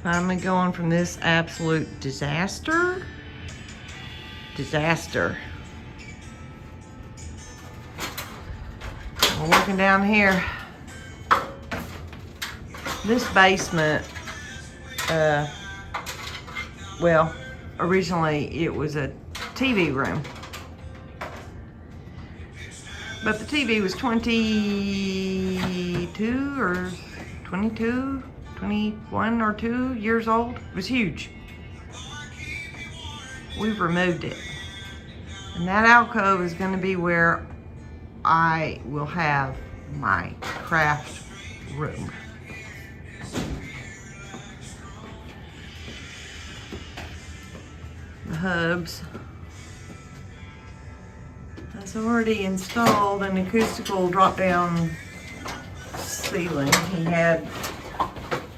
Finally going from this absolute disaster. We're working down here. This basement, well, originally it was a TV room. But the TV was 22 or 22, 21 or 2 years old. It was huge. We've removed it. And that alcove is going to be where I will have my craft room. The hubs. That's already installed an acoustical drop-down ceiling.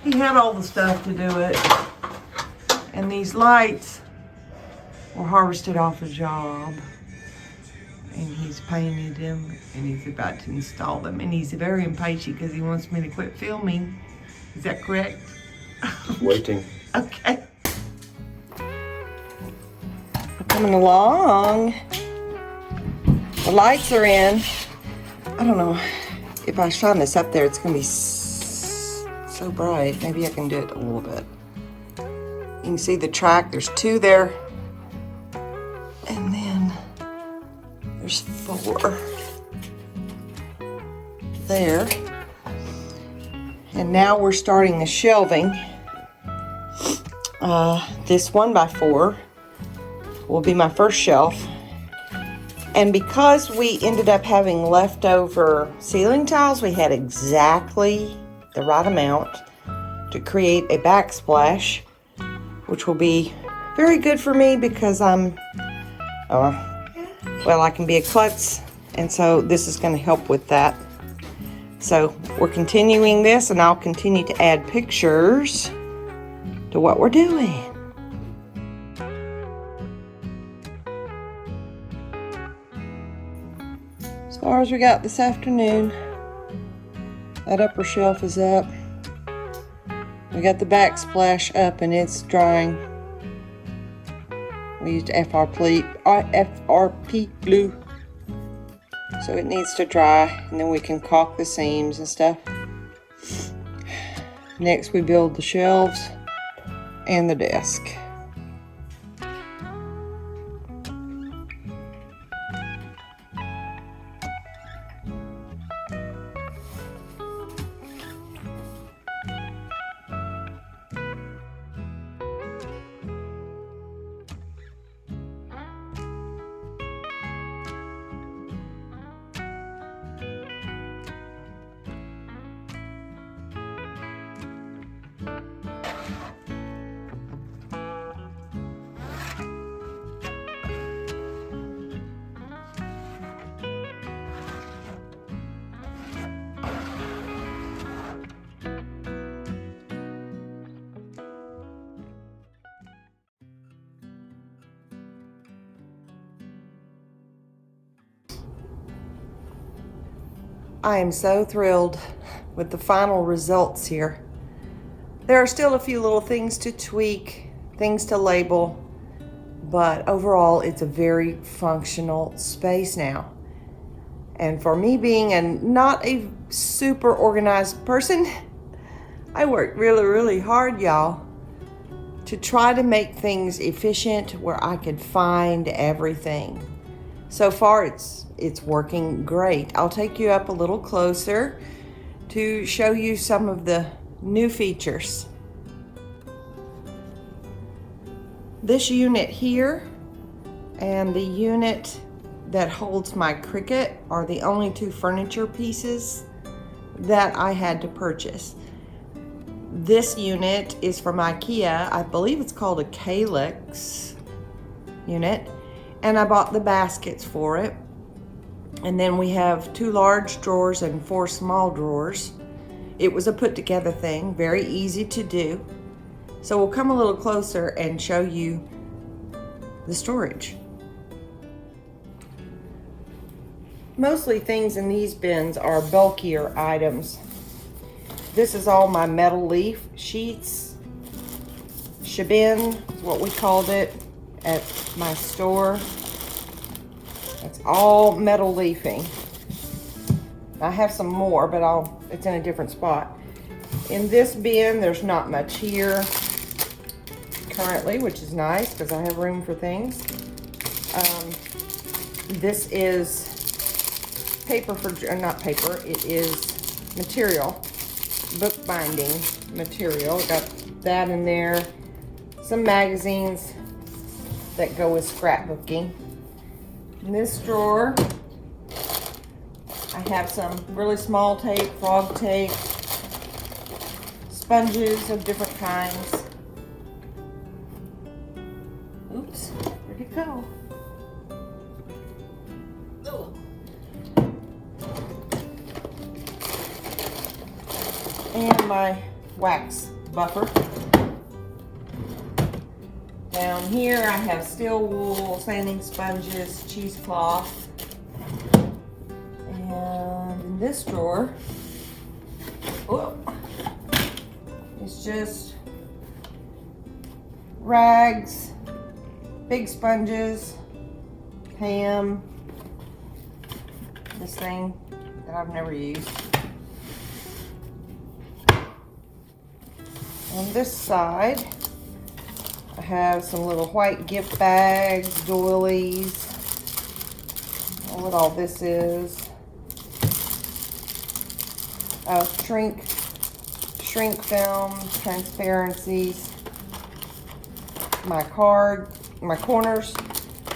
He had all the stuff to do it. And these lights were harvested off a job. And he's painted them and he's about to install them. And he's very impatient because he wants me to quit filming. Is that correct? Waiting. Okay. We're coming along. The lights are in. I don't know if I shine this up there, it's gonna be so bright. Maybe I can do it a little bit. You can see the track. There's 2 there. And then there's 4 there. And now we're starting the shelving. This 1x4 will be my first shelf. And because we ended up having leftover ceiling tiles, we had exactly the right amount to create a backsplash, which will be very good for me because I'm, well, I can be a klutz, and so this is going to help with that. So we're continuing this, and I'll continue to add pictures to what we're doing. As far as we got this afternoon, that upper shelf is up. We got the backsplash up and it's drying. We used FRP glue, so it needs to dry, and then we can caulk the seams and stuff. Next we build the shelves and the desk. I am so thrilled with the final results here. There are still a few little things to tweak, things to label, but overall it's a very functional space now. And for me being not a super organized person, I worked really hard, y'all, to try to make things efficient where I could find everything. So far it's working great. I'll take you up a little closer to show you some of the new features. This unit here and the unit that holds my Cricut are the only 2 furniture pieces that I had to purchase. This unit is from IKEA. I believe it's called a Calyx unit, and I bought the baskets for it. And then we have 2 large drawers and 4 small drawers. It was a put together thing, very easy to do. So we'll come a little closer and show you the storage. Mostly things in these bins are bulkier items. This is all my metal leaf sheets Shabin is what we called it at my store. It's all metal leafing. I have some more, but it's in a different spot. In this bin, there's not much here currently, which is nice because I have room for things. This is paper not paper, it is material, bookbinding material. Got that in there. Some magazines that go with scrapbooking. In this drawer, I have some really small tape, frog tape, sponges of different kinds. Oops, where'd it go? Oh. And my wax buffer. Down here I have steel wool, sanding sponges, cheesecloth. And in this drawer, it's just rags, big sponges, ham, this thing that I've never used. On this side, I have some little white gift bags, doilies. I don't know what all this is. Shrink film, transparencies. My corners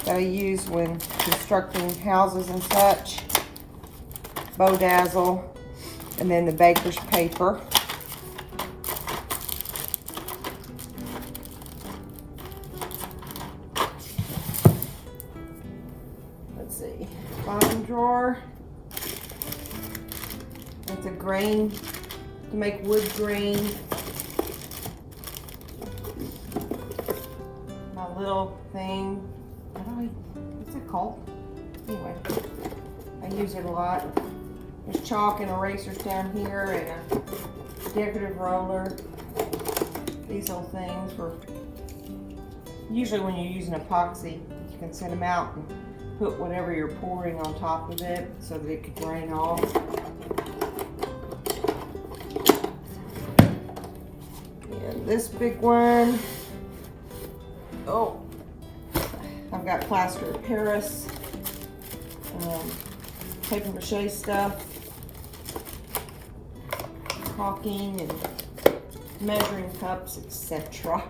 that I use when constructing houses and such. Bow dazzle, and then the baker's paper. Let's see, bottom drawer. It's a grain to make wood grain. My little thing. What's it called? Anyway, I use it a lot. There's chalk and erasers down here and a decorative roller. These little things for usually when you're using epoxy, you can set them out and put whatever you're pouring on top of it so that it could drain off. And this big one, I've got plaster of Paris, paper mache stuff, caulking and measuring cups, etc.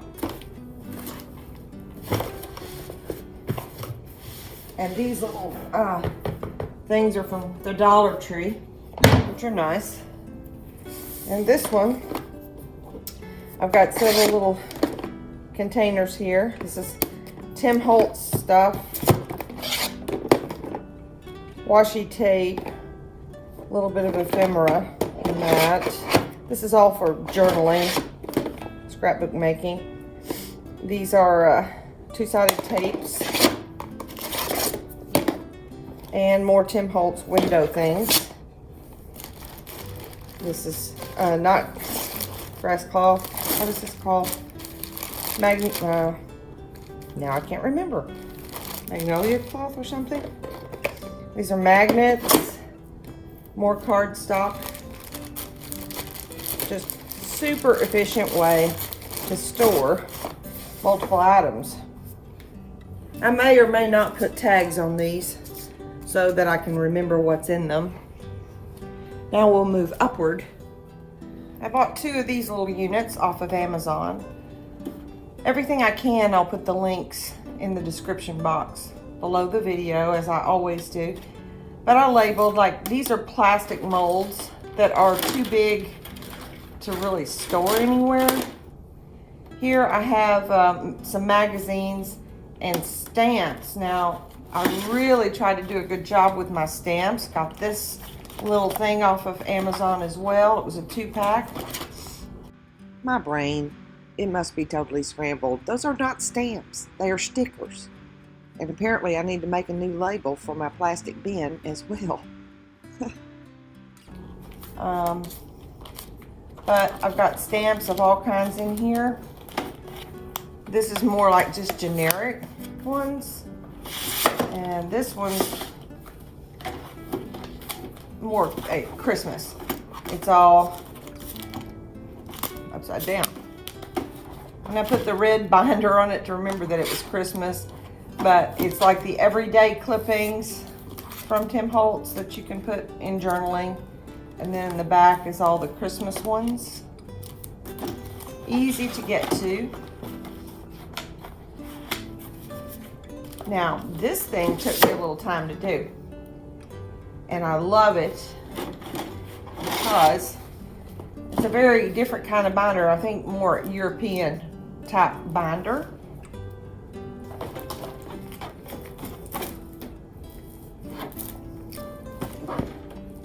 And these little things are from the Dollar Tree, which are nice. And this one, I've got several little containers here. This is Tim Holtz stuff, washi tape, a little bit of ephemera in that. This is all for journaling, scrapbook making. These are two-sided tapes and more Tim Holtz window things. This is not grass cloth. What is this called? Now I can't remember. Magnolia cloth or something. These are magnets, more cardstock. Just super efficient way to store multiple items. I may or may not put tags on these so that I can remember what's in them. Now we'll move upward. I bought 2 of these little units off of Amazon. Everything I can, I'll put the links in the description box below the video, as I always do. But I labeled, like, these are plastic molds that are too big to really store anywhere. Here I have some magazines and stamps. Now, I really tried to do a good job with my stamps. Got this little thing off of Amazon as well. It was a 2-pack. My brain, it must be totally scrambled. Those are not stamps. They are stickers. And apparently I need to make a new label for my plastic bin as well. But I've got stamps of all kinds in here. this is more like just generic ones. And this one's more Christmas. It's all upside down. And I put the red binder on it to remember that it was Christmas. But it's like the everyday clippings from Tim Holtz that you can put in journaling. And then in the back is all the Christmas ones. Easy to get to. Now, this thing took me a little time to do. And I love it because it's a very different kind of binder. I think more European type binder.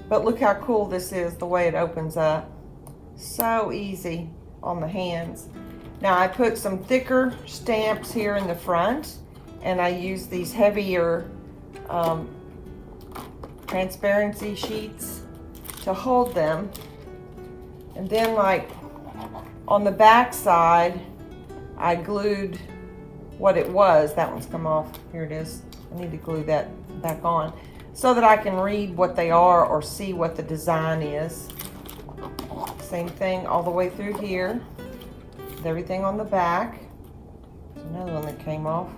But look how cool this is, the way it opens up. So easy on the hands. Now I put some thicker stamps here in the front, and I use these heavier transparency sheets to hold them. And then like on the back side, I glued what it was. That one's come off. Here it is. I need to glue that back on so that I can read what they are or see what the design is. Same thing all the way through here. With everything on the back. There's another one that came off.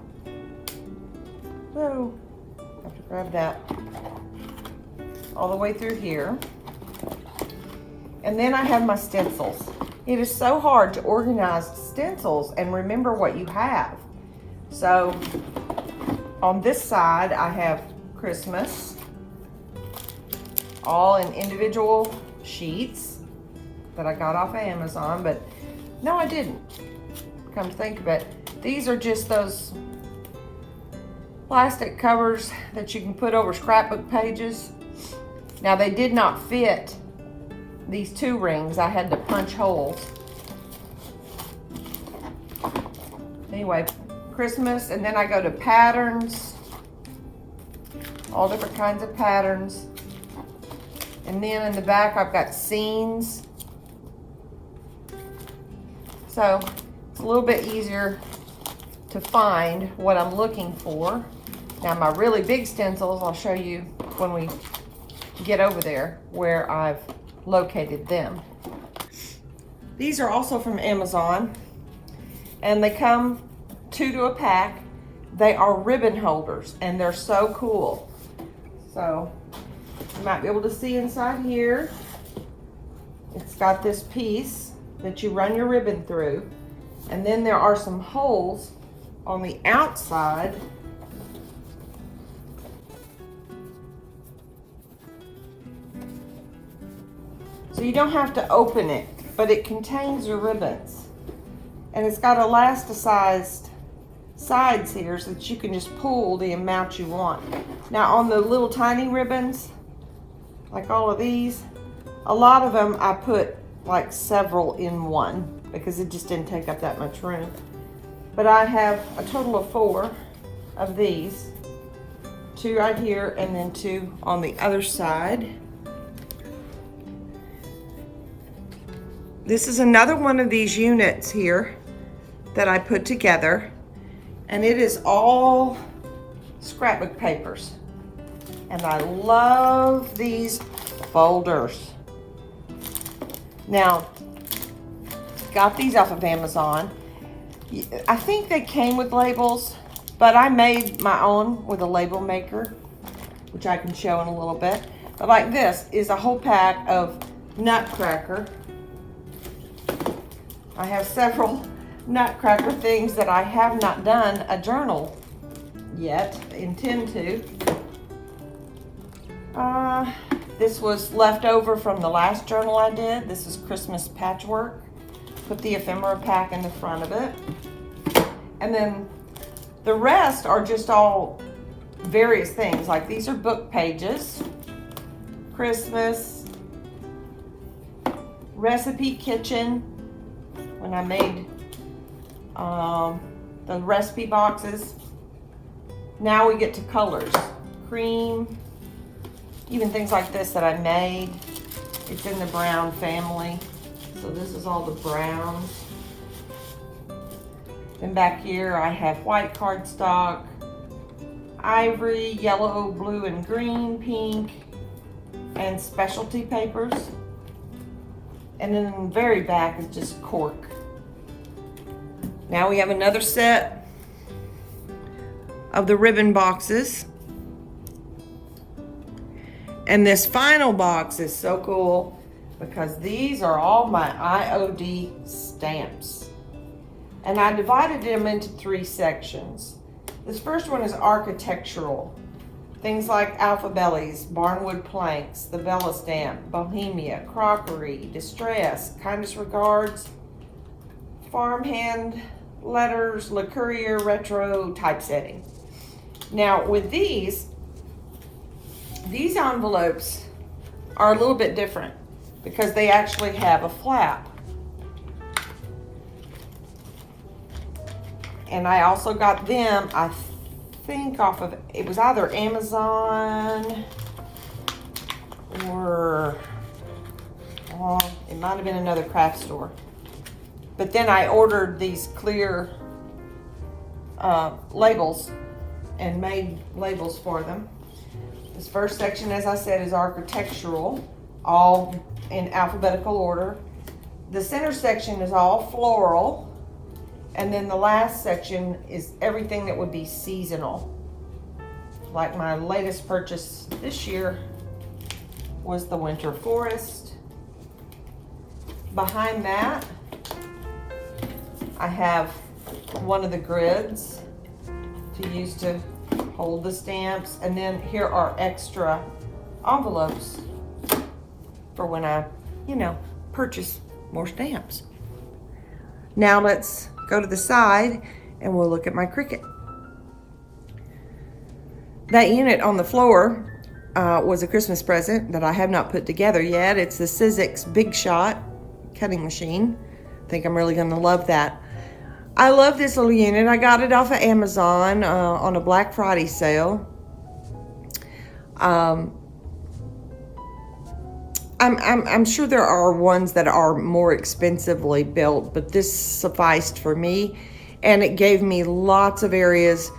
Whoa. Have to grab that. All the way through here. And then I have my stencils. It is so hard to organize stencils and remember what you have. So on this side I have Christmas, all in individual sheets that I got off of Amazon, but no, I didn't. Come to think of it, these are just those plastic covers that you can put over scrapbook pages. Now they did not fit these 2 rings. I had to punch holes. Anyway, Christmas, and then I go to patterns. All different kinds of patterns. And then in the back I've got scenes. So it's a little bit easier to find what I'm looking for. Now my really big stencils, I'll show you when we get over there where I've located them. These are also from Amazon, and they come 2 to a pack. They are ribbon holders, and they're so cool. So you might be able to see inside here. It's got this piece that you run your ribbon through, and then there are some holes on the outside so you don't have to open it, but it contains your ribbons. And it's got elasticized sides here so that you can just pull the amount you want. Now on the little tiny ribbons, like all of these, a lot of them I put like several in one because it just didn't take up that much room. But I have a total of 4 of these. 2 right here and then 2 on the other side. This is another one of these units here that I put together, and it is all scrapbook papers. And I love these folders. Now, got these off of Amazon. I think they came with labels, but I made my own with a label maker, which I can show in a little bit. But like this is a whole pack of Nutcracker. I have several Nutcracker things that I have not done a journal yet, intend to. This was left over from the last journal I did. This is Christmas patchwork. Put the ephemera pack in the front of it. And then the rest are just all various things. Like these are book pages, Christmas, recipe kitchen, when I made the recipe boxes. Now we get to colors, cream, even things like this that I made. It's in the brown family. So this is all the browns. Then back here I have white cardstock, ivory, yellow, blue, and green, pink, and specialty papers. And then in the very back is just cork. Now we have another set of the ribbon boxes. And this final box is so cool because these are all my IOD stamps. And I divided them into 3 sections. This first one is architectural. Things like alphabellies, barnwood planks, the Bella stamp, Bohemia, crockery, distress, kindest regards, farmhand letters, Le Courrier, retro typesetting. Now with these envelopes are a little bit different because they actually have a flap. And I also got them, I think off of, it was either Amazon or, it might have been another craft store. But then I ordered these clear labels and made labels for them. This first section, as I said, is architectural, all in alphabetical order. The center section is all floral. And then the last section is everything that would be seasonal. Like my latest purchase this year was the winter forest. Behind that, I have one of the grids to use to hold the stamps. And then here are extra envelopes for when I, purchase more stamps. Now let's go to the side and we'll look at my Cricut. That unit on the floor was a Christmas present that I have not put together yet. It's the Sizzix Big Shot cutting machine. I think I'm really gonna love that. I love this little unit. I got it off of Amazon on a Black Friday sale. I'm sure there are ones that are more expensively built, but this sufficed for me, and it gave me lots of areas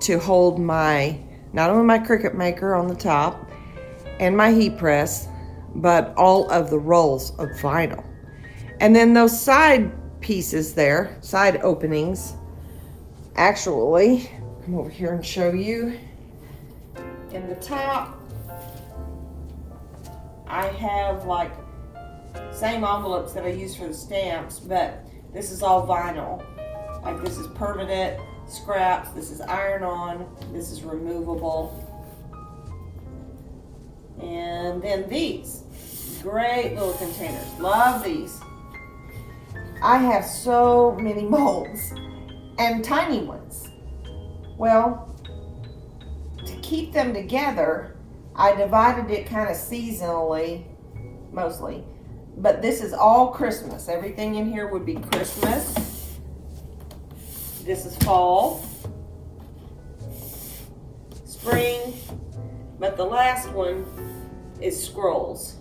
to hold not only my Cricut Maker on the top and my heat press, but all of the rolls of vinyl. And then those side pieces there, side openings, actually, come over here and show you. In the top, I have like same envelopes that I use for the stamps, but this is all vinyl. Like this is permanent scraps, this is iron-on, this is removable. And then these, great little containers, love these. I have so many molds and tiny ones. Well, to keep them together, I divided it kind of seasonally, mostly. But this is all Christmas. Everything in here would be Christmas. This is fall, spring, but the last one is scrolls.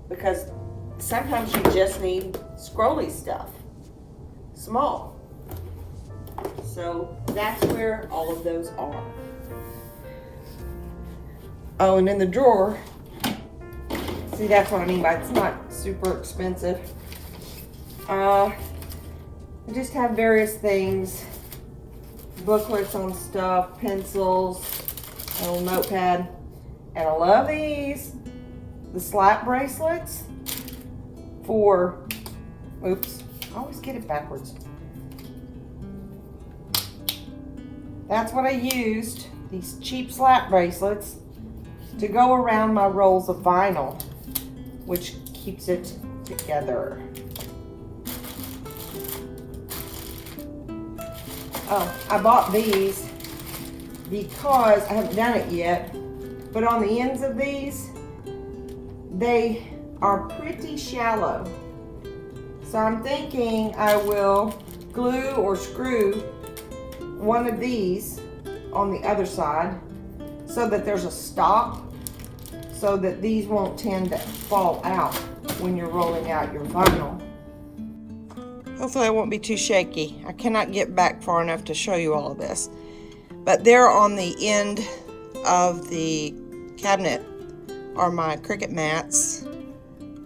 Because sometimes you just need scrolly stuff, small. So that's where all of those are. Oh, and in the drawer, see, that's what I mean by it's not super expensive. I just have various things, booklets on stuff, pencils, a little notepad, and I love these, the slap bracelets for, oops, I always get it backwards. That's what I used, these cheap slap bracelets, to go around my rolls of vinyl, which keeps it together. Oh, I bought these because I haven't done it yet, but on the ends of these, they are pretty shallow. So I'm thinking I will glue or screw one of these on the other side so that there's a stop, so that these won't tend to fall out when you're rolling out your vinyl. Hopefully I won't be too shaky. I cannot get back far enough to show you all of this. But there on the end of the cabinet are my Cricut mats.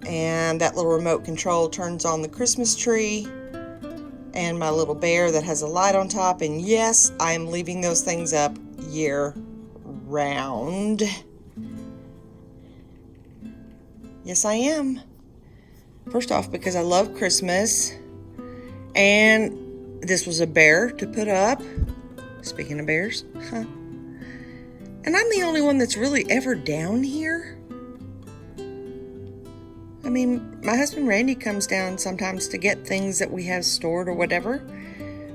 And that little remote control turns on the Christmas tree. And my little bear that has a light on top. And yes, I am leaving those things up year round. Yes, I am. First off, because I love Christmas. And this was a bear to put up. Speaking of bears. Huh. And I'm the only one that's really ever down here. I mean, my husband Randy comes down sometimes to get things that we have stored or whatever.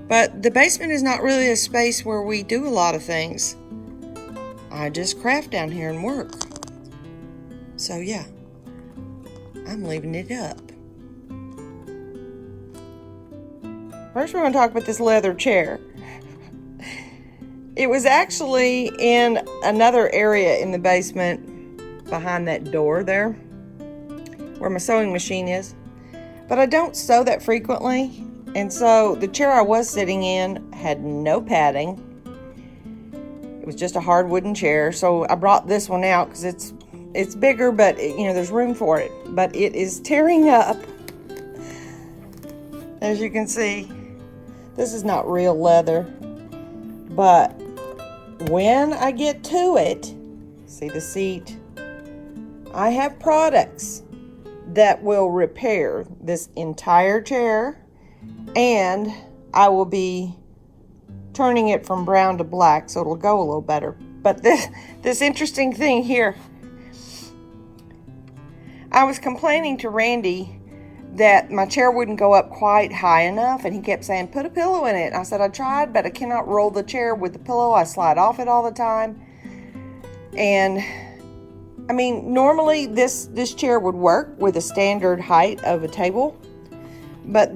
But the basement is not really a space where we do a lot of things. I just craft down here and work. So yeah, I'm leaving it up. First we're going to talk about this leather chair. It was actually in another area in the basement behind that door there, where my sewing machine is. But I don't sew that frequently, and so the chair I was sitting in had no padding. It was just a hard wooden chair, so I brought this one out because it's bigger, but you know, there's room for it. But it is tearing up. As you can see, this is not real leather, but when I get to it, see the seat, I have products that will repair this entire chair, and I will be turning it from brown to black so it'll go a little better. But this interesting thing here, I was complaining to Randy that my chair wouldn't go up quite high enough, and he kept saying, put a pillow in it. And I said, I tried, but I cannot roll the chair with the pillow. I slide off it all the time. And I mean, normally this chair would work with a standard height of a table, but,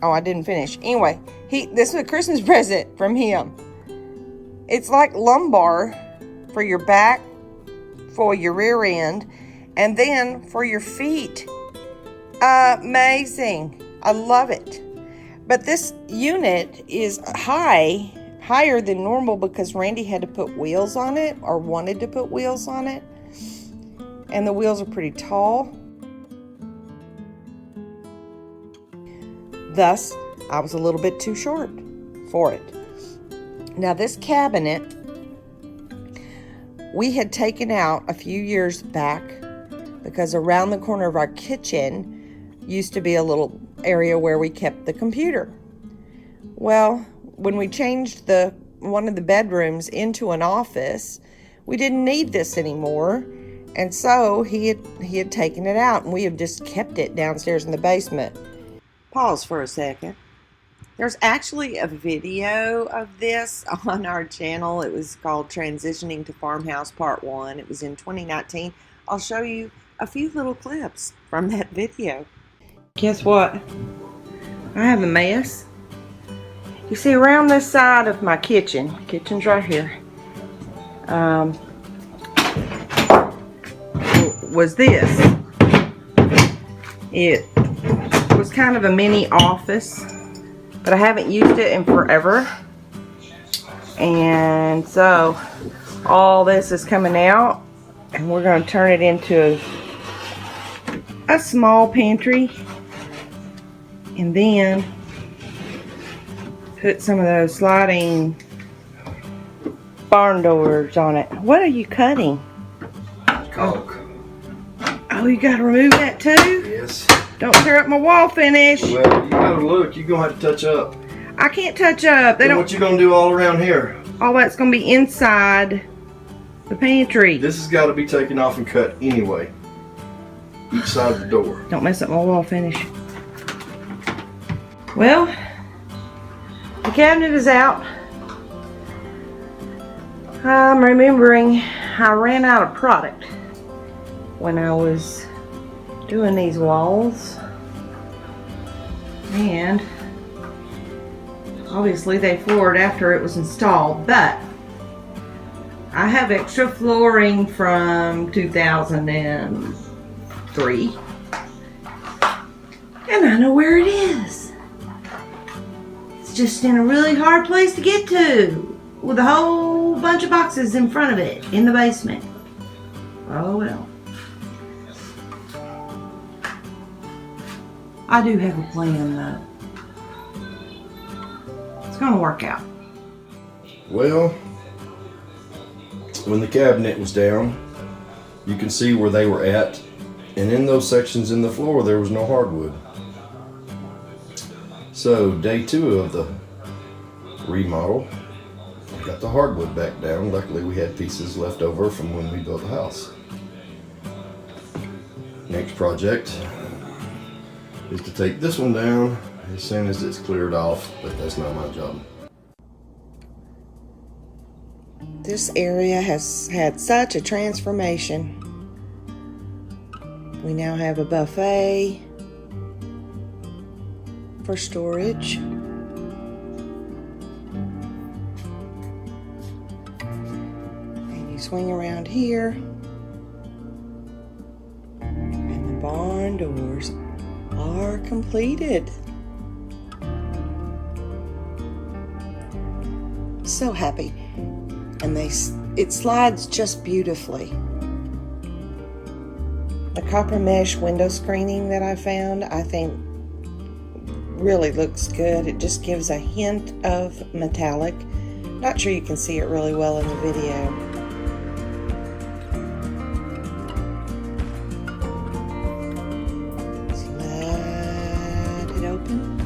oh, I didn't finish. Anyway, this is a Christmas present from him. It's like lumbar for your back, for your rear end, and then for your feet. Amazing. I love it. But this unit is higher than normal because Randy had to put wheels on it, or wanted to put wheels on it. And the wheels are pretty tall. Thus, I was a little bit too short for it. Now this cabinet, we had taken out a few years back because around the corner of our kitchen used to be a little area where we kept the computer. Well, when we changed one of the bedrooms into an office, we didn't need this anymore. And so he had taken it out, and we have just kept it downstairs in the basement. Pause for a second. There's actually a video of this on our channel. It was called Transitioning to Farmhouse Part 1. It was in 2019. I'll show you a few little clips from that video. Guess what? I have a mess. You see, around this side of my kitchen's right here, was this. It was kind of a mini office, but I haven't used it in forever. And so all this is coming out, and we're going to turn it into a small pantry, and then put some of those sliding barn doors on it. What are you cutting? Caulk. Oh, you gotta remove that too? Yes. Don't tear up my wall finish. Well, you gotta look. You're gonna have to touch up. I can't touch up. Then what you gonna do all around here? All that's gonna be inside the pantry. This has got to be taken off and cut anyway. Each side of the door. Don't mess up my wall finish. Well, the cabinet is out. I'm remembering I ran out of product when I was doing these walls, and obviously they floored after it was installed, but I have extra flooring from 2003, and I know where it is. just in a really hard place to get to, with a whole bunch of boxes in front of it in the basement. Oh well. I do have a plan though. It's gonna work out. Well, when the cabinet was down, you can see where they were at, and in those sections in the floor there was no hardwood. So day 2 of the remodel, I got the hardwood back down. Luckily we had pieces left over from when we built the house. Next project is to take this one down as soon as it's cleared off, but that's not my job. This area has had such a transformation. We now have a buffet for storage. And you swing around here, and the barn doors are completed. So happy. And it slides just beautifully. The copper mesh window screening that I found, I think really looks good. It just gives a hint of metallic. Not sure you can see it really well in the video. Slide it open.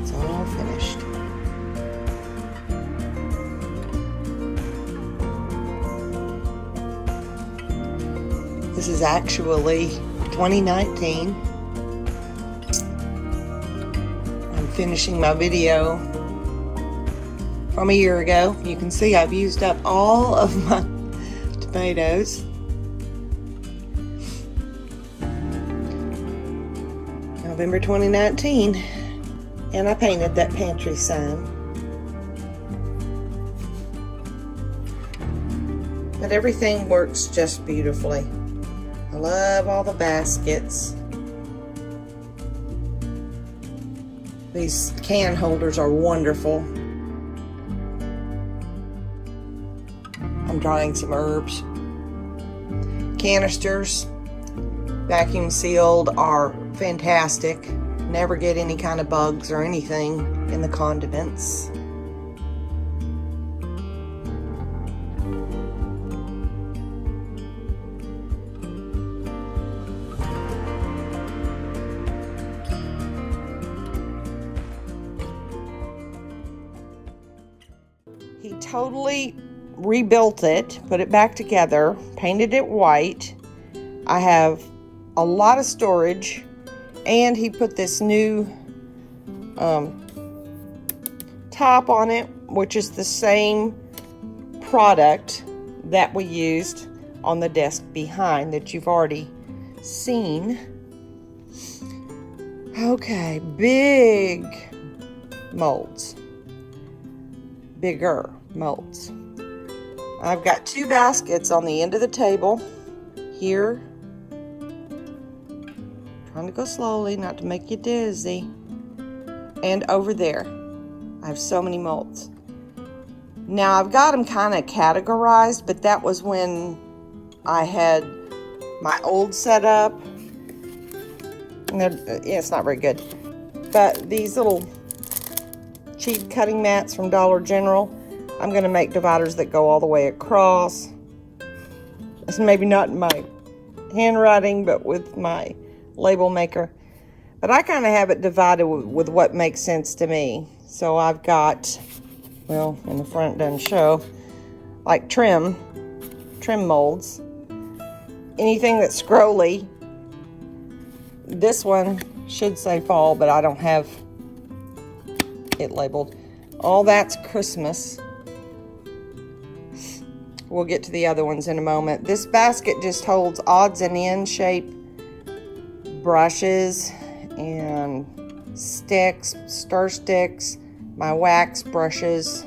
It's all finished. This is actually 2019. I'm finishing my video from a year ago. You can see I've used up all of my tomatoes. November 2019. And I painted that pantry sign. But everything works just beautifully. I love all the baskets. These can holders are wonderful. I'm drying some herbs. Canisters, vacuum sealed, are fantastic. Never get any kind of bugs or anything in the condiments. He totally rebuilt it, put it back together, painted it white. I have a lot of storage, and he put this new top on it, which is the same product that we used on the desk behind that you've already seen. Okay, big molds. Bigger molds. I've got 2 baskets on the end of the table here. Trying to go slowly, not to make you dizzy. And over there, I have so many molds. Now I've got them kind of categorized, but that was when I had my old setup. And it's not very good. But these little cheap cutting mats from Dollar General, I'm going to make dividers that go all the way across. It's maybe not in my handwriting, but with my label maker. But I kind of have it divided with what makes sense to me. So I've got, well, in the front doesn't show, like trim molds. Anything that's scrolly. This one should say fall, but I don't have it labeled. All that's Christmas. We'll get to the other ones in a moment. This basket just holds odds and ends shape brushes and sticks, stir sticks, my wax brushes,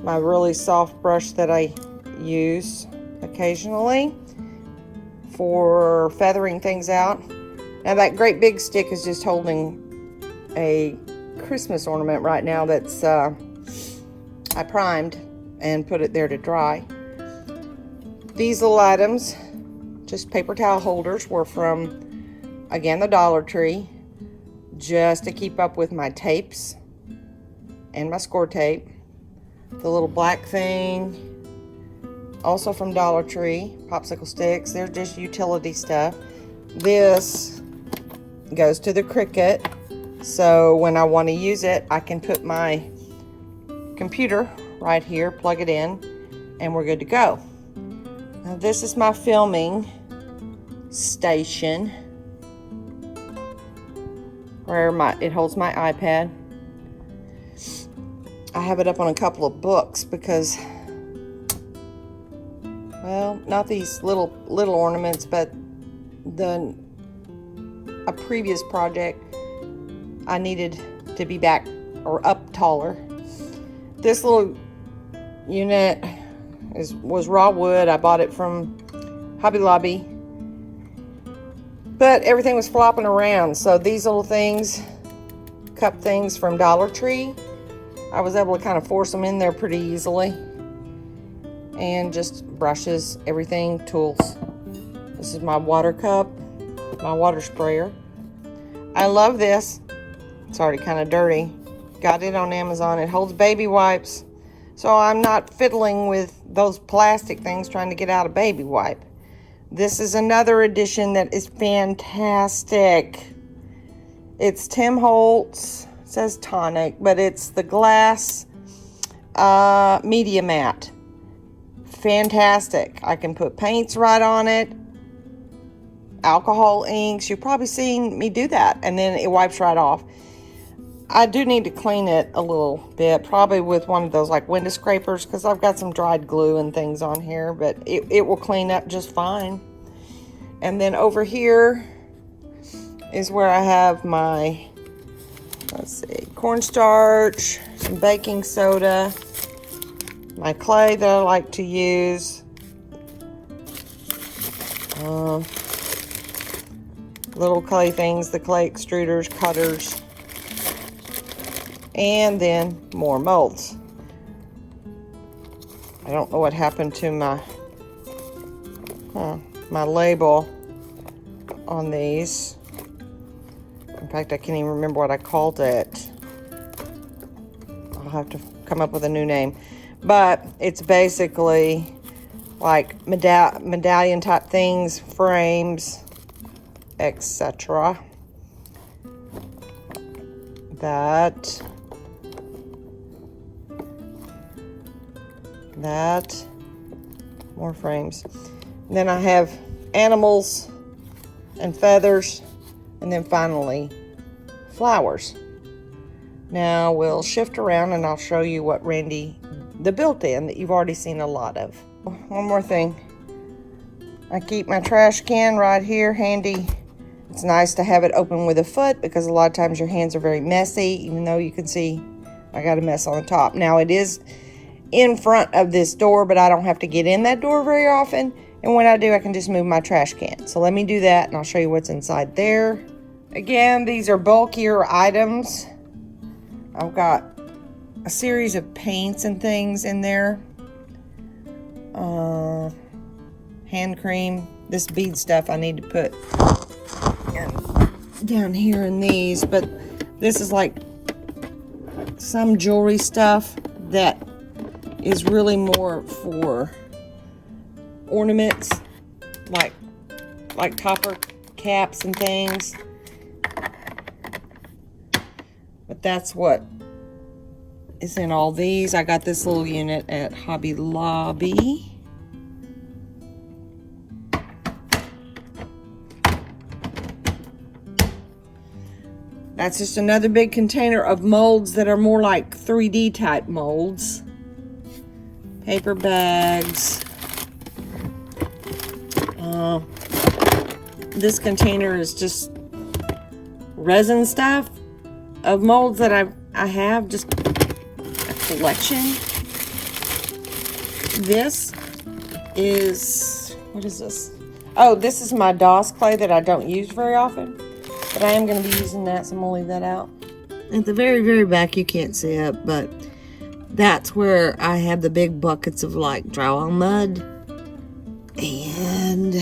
my really soft brush that I use occasionally for feathering things out. Now that great big stick is just holding a Christmas ornament right now that's I primed and put it there to dry. These little items, just paper towel holders, were from, again, the Dollar Tree, just to keep up with my tapes and my score tape. The little black thing, also from Dollar Tree, popsicle sticks. They're just utility stuff. This goes to the Cricut, so when I want to use it, I can put my computer right here, plug it in, and we're good to go. Now this is my filming station where it holds my iPad. I have it up on a couple of books because, well, not these little ornaments, but a previous project I needed to be back or up taller. This little unit was raw wood. I bought it from Hobby Lobby, but everything was flopping around. So these little things, cup things from Dollar Tree, I was able to kind of force them in there pretty easily. And just brushes, everything, tools. This is my water cup, my water sprayer. I love this. It's already kind of dirty. Got it on Amazon. It holds baby wipes, so I'm not fiddling with those plastic things trying to get out a baby wipe. This is another edition that is fantastic. It's Tim Holtz. It says tonic, but it's the glass media mat. Fantastic. I can put paints right on it. Alcohol inks. You've probably seen me do that, and then it wipes right off. I do need to clean it a little bit, probably with one of those like window scrapers, because I've got some dried glue and things on here, but it will clean up just fine. And then over here is where I have my, let's see, cornstarch, some baking soda, my clay that I like to use, little clay things, the clay extruders, cutters, and then more molds. I don't know what happened to my my label on these. In fact, I can't even remember what I called it. I'll have to come up with a new name. But it's basically like medallion type things, frames, etc. That, more frames. And then I have animals and feathers, and then finally flowers. Now we'll shift around and I'll show you what Randy, the built-in that you've already seen a lot of. One more thing. I keep my trash can right here handy. It's nice to have it open with a foot because a lot of times your hands are very messy, even though you can see I got a mess on the top. Now it is in front of this door, but I don't have to get in that door very often. And when I do, I can just move my trash can. So let me do that and I'll show you what's inside there. Again, these are bulkier items. I've got a series of paints and things in there. Hand cream. This bead stuff I need to put down here in these, but this is like some jewelry stuff that is really more for ornaments, like topper caps and things. But that's what is in all these. I got this little unit at Hobby Lobby. That's just another big container of molds that are more like 3D type molds. Paper bags. This container is just resin stuff of molds that I have, just a collection. This is, what is this? Oh, this is my DOS clay that I don't use very often, but I am going to be using that, so I'm going to leave that out. At the very, very back, you can't see it, but that's where I have the big buckets of like drywall mud and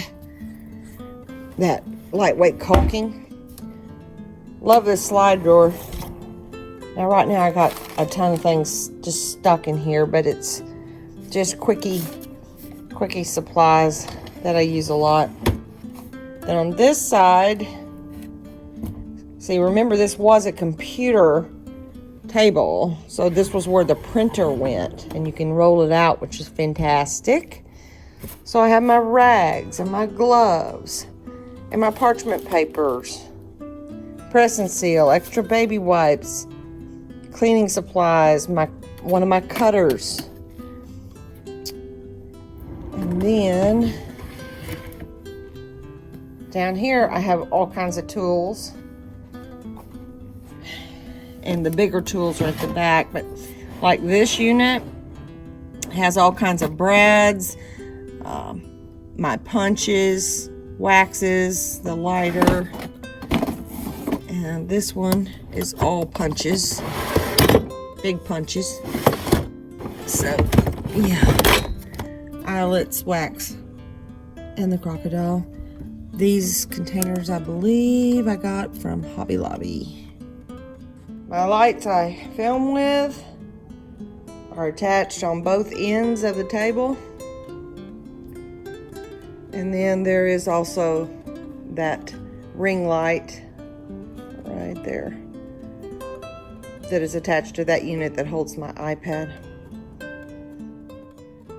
that lightweight caulking. Love this slide door. Now right now I got a ton of things just stuck in here, but it's just quickie supplies that I use a lot. Then on this side, see, remember this was a computer table, so this was where the printer went, and you can roll it out, which is fantastic. So I have my rags and my gloves and my parchment papers, press and seal, extra baby wipes, cleaning supplies, one of my cutters. And then down here I have all kinds of tools, and the bigger tools are at the back, but like this unit has all kinds of brads, my punches, waxes, the lighter, and this one is all punches, big punches. So yeah, eyelets, wax, and the crocodile. These containers I believe I got from Hobby Lobby. My lights I film with are attached on both ends of the table. And then there is also that ring light right there that is attached to that unit that holds my iPad.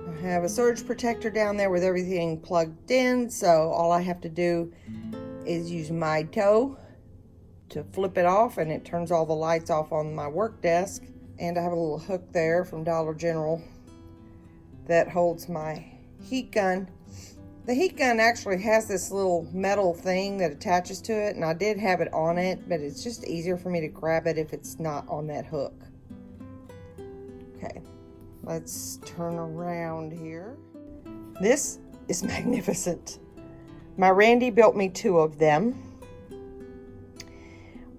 I have a surge protector down there with everything plugged in, so all I have to do is use my toe to flip it off, and it turns all the lights off on my work desk. And I have a little hook there from Dollar General that holds my heat gun. The heat gun actually has this little metal thing that attaches to it, and I did have it on it, but it's just easier for me to grab it if it's not on that hook. Okay, let's turn around here. This is magnificent. My Randy built me 2 of them.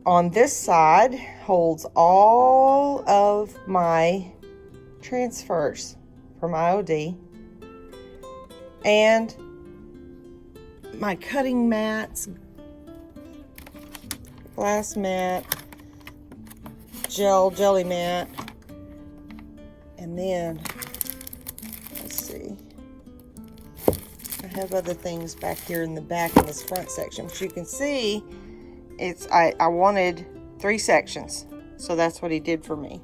On this side holds all of my transfers from IOD and my cutting mats, glass mat, jelly mat, and then let's see, I have other things back here in the back in this front section, but you can see it's I wanted 3 sections, so that's what he did for me.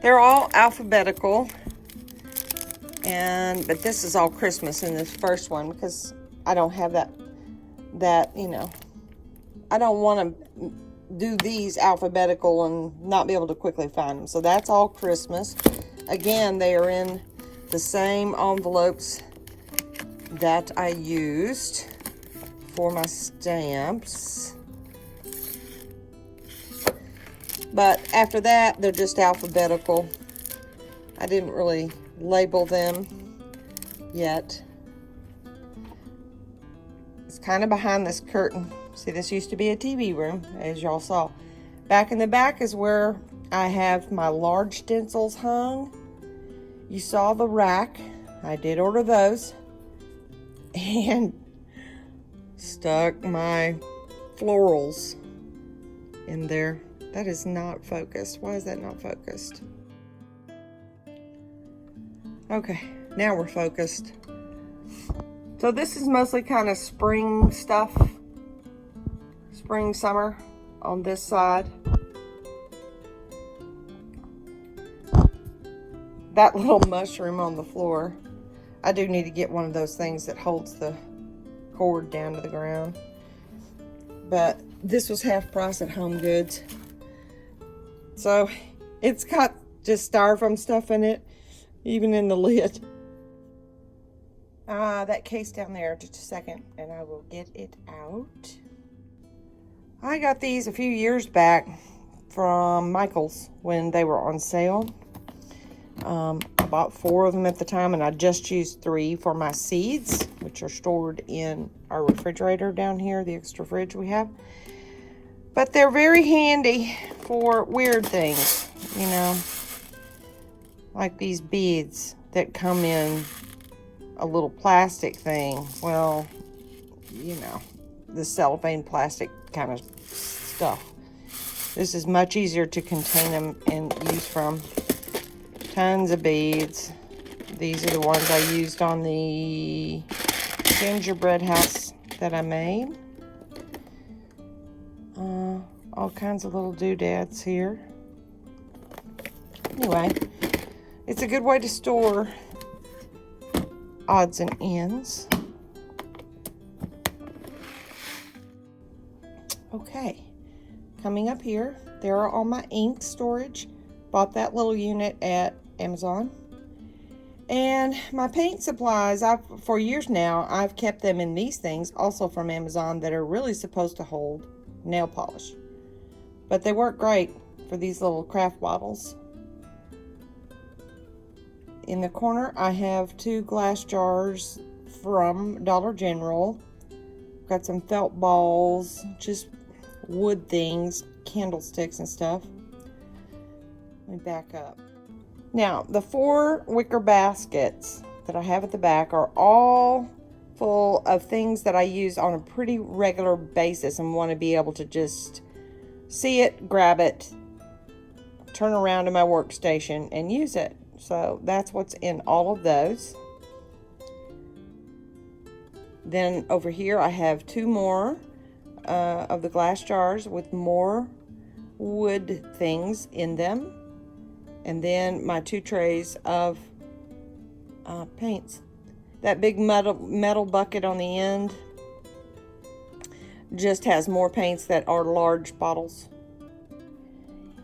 They're all alphabetical, but this is all Christmas in this first one because I don't have that you know, I don't want to do these alphabetical and not be able to quickly find them. So that's all Christmas. Again, they are in the same envelopes that I used for my stamps. But after that, they're just alphabetical. I didn't really label them yet. It's kind of behind this curtain. See, this used to be a TV room, as y'all saw. Back in the back is where I have my large stencils hung. You saw the rack. I did order those. And stuck my florals in there. That is not focused. Why is that not focused? Okay, now we're focused. So this is mostly kind of spring stuff. Spring, summer on this side. That little mushroom on the floor. I do need to get one of those things that holds the cord down to the ground. But this was half price at Home Goods. So it's got just styrofoam stuff in it, even in the lid. That case down there, just a second, and I will get it out. I got these a few years back from Michael's when they were on sale. I bought 4 of them at the time, and I just used 3 for my seeds, which are stored in our refrigerator down here, the extra fridge we have. But they're very handy for weird things, you know, like these beads that come in a little plastic thing. Well, you know, the cellophane plastic kind of stuff. This is much easier to contain them and use from. Tons of beads. These are the ones I used on the gingerbread house that I made. All kinds of little doodads here. Anyway, it's a good way to store odds and ends. Okay, coming up here, there are all my ink storage. Bought that little unit at Amazon. And my paint supplies, for years now, I've kept them in these things, also from Amazon, that are really supposed to hold nail polish. But they work great for these little craft bottles. In the corner, I have 2 glass jars from Dollar General. Got some felt balls, just wood things, candlesticks and stuff. Let me back up. Now, the 4 wicker baskets that I have at the back are all full of things that I use on a pretty regular basis and want to be able to just see it, grab it, turn around to my workstation and use it. So that's what's in all of those. Then over here I have 2 more of the glass jars with more wood things in them. And then my 2 trays of paints. That big metal bucket on the end just has more paints that are large bottles.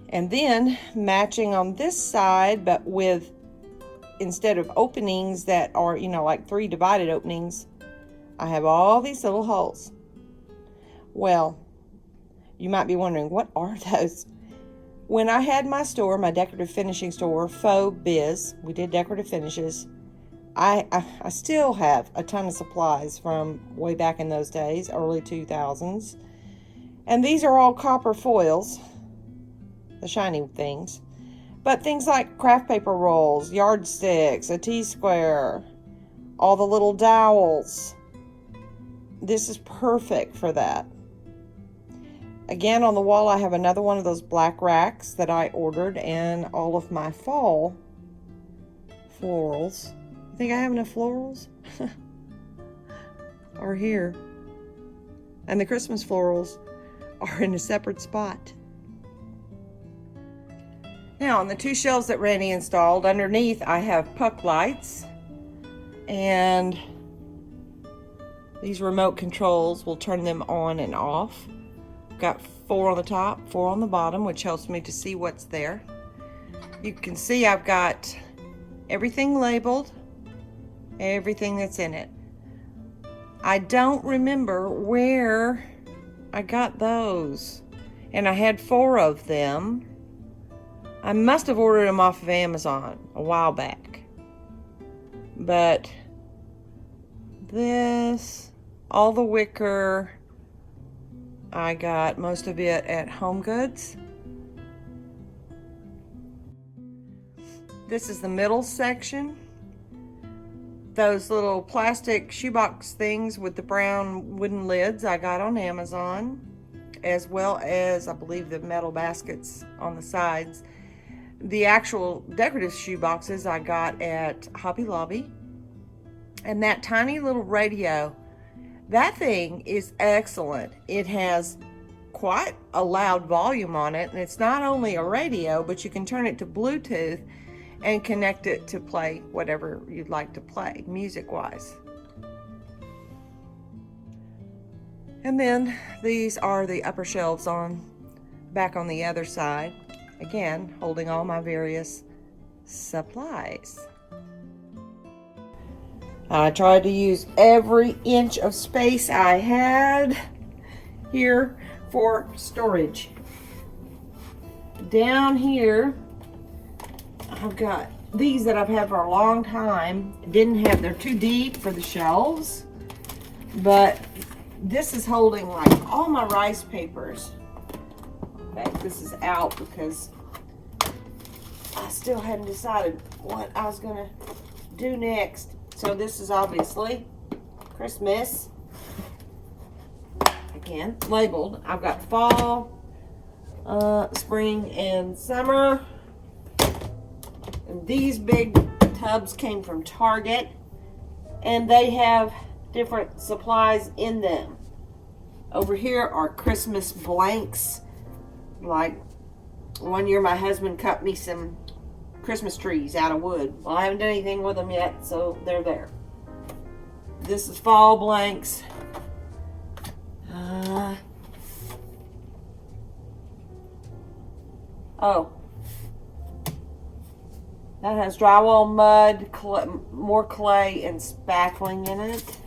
And then matching on this side, but with, instead of openings that are, you know, like 3 divided openings, I have all these little holes. Well, you might be wondering, what are those? When I had my store, my decorative finishing store, Faux Biz, we did decorative finishes. I still have a ton of supplies from way back in those days, early 2000s. And these are all copper foils, the shiny things. But things like craft paper rolls, yardsticks, a T-square, all the little dowels. This is perfect for that. Again, on the wall, I have another one of those black racks that I ordered, and all of my fall florals. You think I have enough florals? Are here. And the Christmas florals are in a separate spot. Now, on the 2 shelves that Randy installed, underneath I have puck lights, and these remote controls will turn them on and off. Got 4 on the top, 4 on the bottom, which helps me to see what's there. You can see I've got everything labeled, everything that's in it. I don't remember where I got those, and I had 4 of them. I must have ordered them off of Amazon a while back. But this, all the wicker, I got most of it at Home Goods. This is the middle section. Those little plastic shoebox things with the brown wooden lids I got on Amazon, as well as, I believe, the metal baskets on the sides. The actual decorative shoe boxes I got at Hobby Lobby. And that tiny little radio, that thing is excellent. It has quite a loud volume on it, and it's not only a radio, but you can turn it to Bluetooth and connect it to play whatever you'd like to play, music-wise. And then these are the upper shelves back on the other side. Again, holding all my various supplies. I tried to use every inch of space I had here for storage. Down here, I've got these that I've had for a long time. They're too deep for the shelves, but this is holding like all my rice papers. Okay, this is out because I still hadn't decided what I was gonna do next. So this is obviously Christmas. Again, labeled. I've got fall, spring, and summer. And these big tubs came from Target, and they have different supplies in them. Over here are Christmas blanks. Like one year my husband cut me some Christmas trees out of wood. Well, I haven't done anything with them yet, so they're there. This is fall blanks. Oh, that has drywall, mud, more clay, and spackling in it.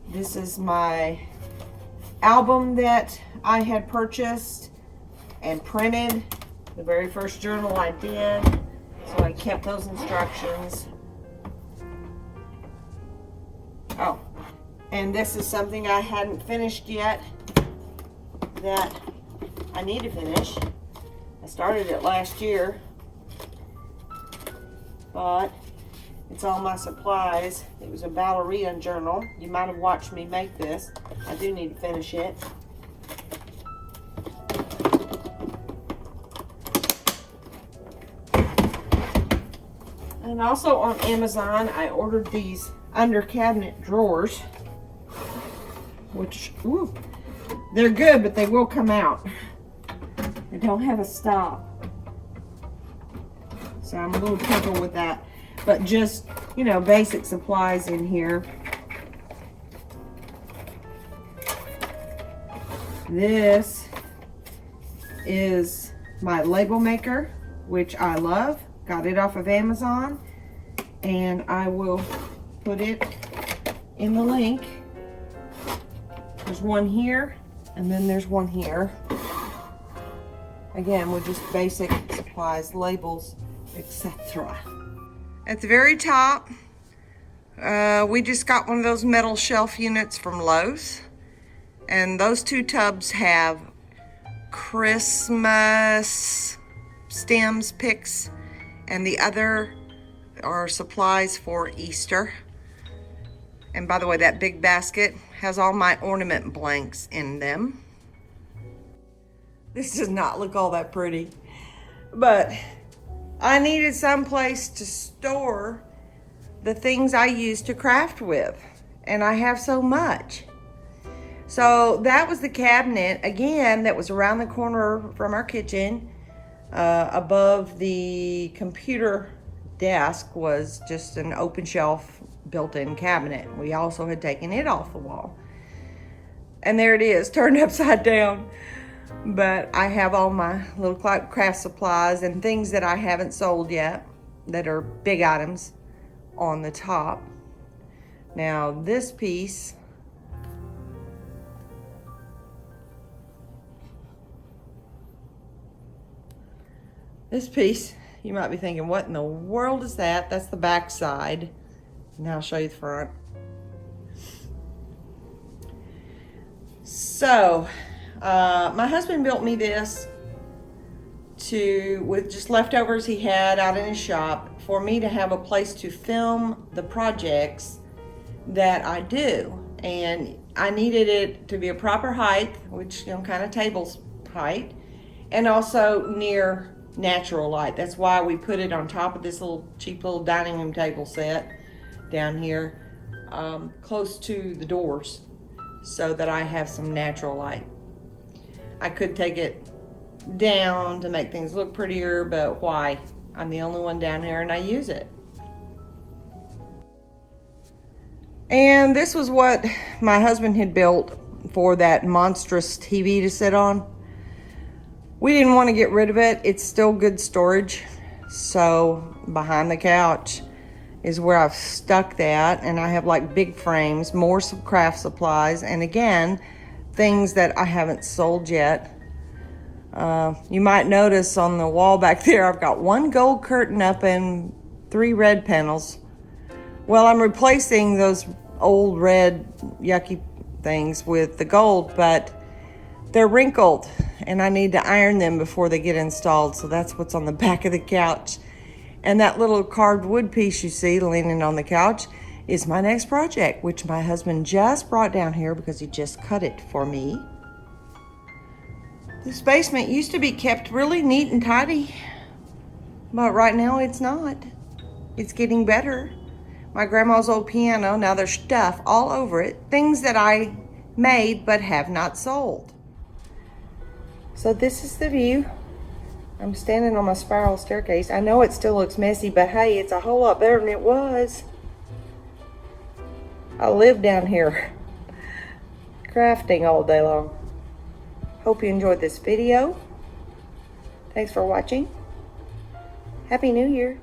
This is my album that I had purchased and printed, the very first journal I did, so I kept those instructions. Oh, and this is something I hadn't finished yet that I need to finish. I started it last year, but it's all my supplies. It was a ballerina journal. You might have watched me make this. I do need to finish it. And also on Amazon, I ordered these under cabinet drawers, which, ooh, they're good, but they will come out. They don't have a stop. So I'm a little careful with that. But just, you know, basic supplies in here. This is my label maker, which I love. Got it off of Amazon. And I will put it in the link. There's one here, and then there's one here. Again, with just basic supplies, labels, etc. At the very top, we just got one of those metal shelf units from Lowe's. And those two tubs have Christmas stems, picks, and the other are supplies for Easter. And by the way, that big basket has all my ornament blanks in them. This does not look all that pretty, but I needed some place to store the things I use to craft with, and I have so much. So that was the cabinet, again, that was around the corner from our kitchen. Above the computer desk was just an open shelf built-in cabinet. We also had taken it off the wall. And there it is, turned upside down. But I have all my little craft supplies and things that I haven't sold yet that are big items on the top. Now this piece, you might be thinking, what in the world is that? That's the back side. Now I'll show you the front. So, my husband built me this with just leftovers he had out in his shop for me to have a place to film the projects that I do. And I needed it to be a proper height, which, you know, kind of table's height, and also near natural light. That's why we put it on top of this cheap little dining room table set down here, close to the doors, so that I have some natural light. I could take it down to make things look prettier, but why? I'm the only one down here and I use it. And this was what my husband had built for that monstrous TV to sit on. We didn't want to get rid of it. It's still good storage. So behind the couch is where I've stuck that. And I have like big frames, more some craft supplies. And again, things that I haven't sold yet. You might notice on the wall back there, I've got one gold curtain up and 3 red panels. Well, I'm replacing those old red yucky things with the gold, but they're wrinkled and I need to iron them before they get installed. So that's what's on the back of the couch. And that little carved wood piece you see leaning on the couch is my next project, which my husband just brought down here because he just cut it for me. This basement used to be kept really neat and tidy, but right now it's not. It's getting better. My grandma's old piano, now there's stuff all over it, things that I made but have not sold. So this is the view. I'm standing on my spiral staircase. I know it still looks messy, but hey, it's a whole lot better than it was. I live down here crafting all day long. Hope you enjoyed this video. Thanks for watching. Happy New Year.